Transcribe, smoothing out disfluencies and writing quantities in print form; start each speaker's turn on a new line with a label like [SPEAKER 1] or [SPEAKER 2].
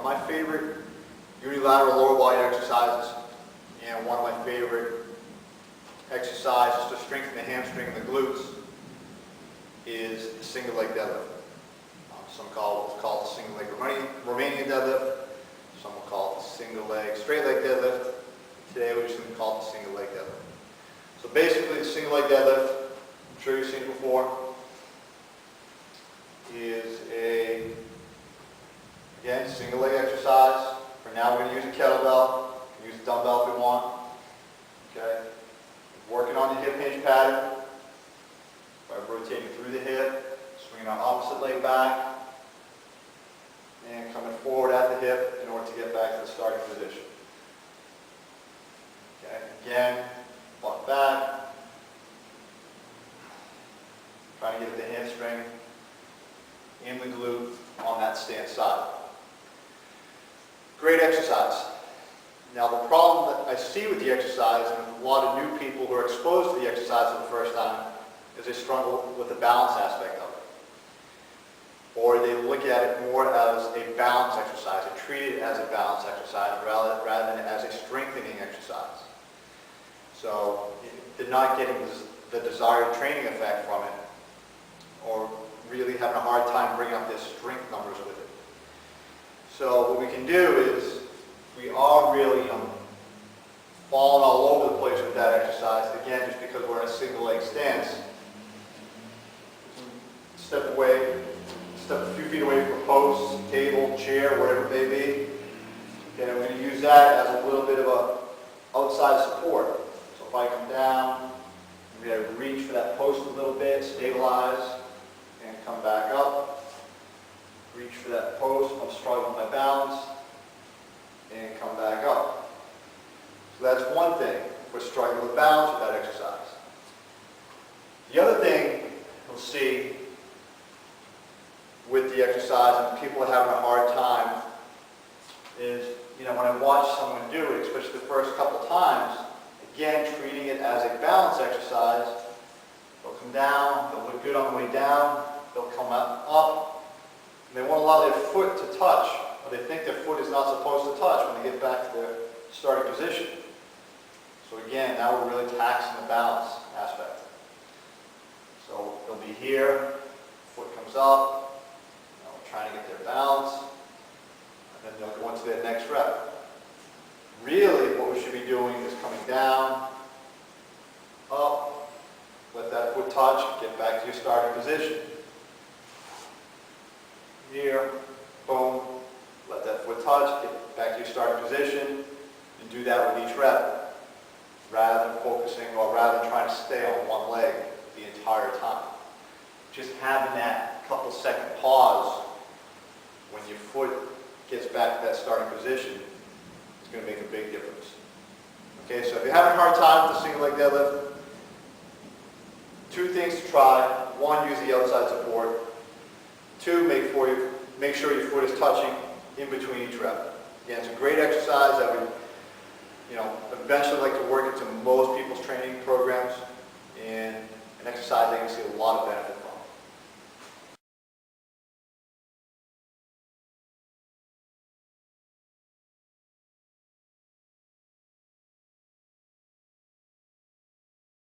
[SPEAKER 1] of my favorite unilateral lower body exercises, and one of my favorite exercises to strengthen the hamstring and the glutes is the single leg deadlift. Some call it the single leg Romanian deadlift. Some will call it the single leg straight leg deadlift. Today we're just going to call it the single leg deadlift. So basically the single leg deadlift, I'm sure you've seen it before, is again, single leg exercise. For now we're going to use a kettlebell. We can use a dumbbell if we want. Okay. Working on the hip hinge pattern by rotating through the hip, swinging our opposite leg back, and coming forward at the hip in order to get back to the starting position. Okay. Again, butt back, trying to get the hamstring and the glute on that stance side. Great exercise. Now the problem that I see with the exercise, and a lot of new people who are exposed to the exercise for the first time, is they struggle with the balance aspect of it. Or they look at it more as a balance exercise, and treat it as a balance exercise rather than as a strengthening exercise. So they're not getting the desired training effect from it, or really having a hard time bringing up their strength numbers with it. So what we can do is, we are really falling all over the place with that exercise, again, just because we're in a single leg stance. Step away, step a few feet away from a post, table, chair, whatever it may be. Okay, we're going to use that as a little bit of a outside support. So if I come down, I'm going to reach for that post a little bit, stabilize, and come back up. Reach for that post, I'm struggling with my balance, and come back up. So that's one thing. We're struggling with balance with that exercise. The other thing we'll see with the exercise, and people are having a hard time, is, when I watch someone do it, especially the first couple times, again, treating it as a balance exercise, they'll come down, they'll look good on the way down, they'll come up, and they won't allow their foot to touch, or they think their foot is not supposed to touch when they get back to their starting position. So again, now we're really taxing the balance aspect. So they'll be here, foot comes up, trying to get their balance, and then they'll go into their next rep. Really, what we should be doing is coming down, up, let that foot touch, get back to your starting position. Here, boom, let that foot touch, get back to your starting position, and do that with each rep, rather than focusing, or rather than trying to stay on one leg the entire time. Just having that couple second pause when your foot gets back to that starting position is going to make a big difference. Okay, so if you're having a hard time with the single leg deadlift, two things to try. One, use the outside support. Two, make sure your foot is touching in between each rep. Again, it's a great exercise that we, eventually like to work into most people's training programs, and an exercise they can see a lot of benefit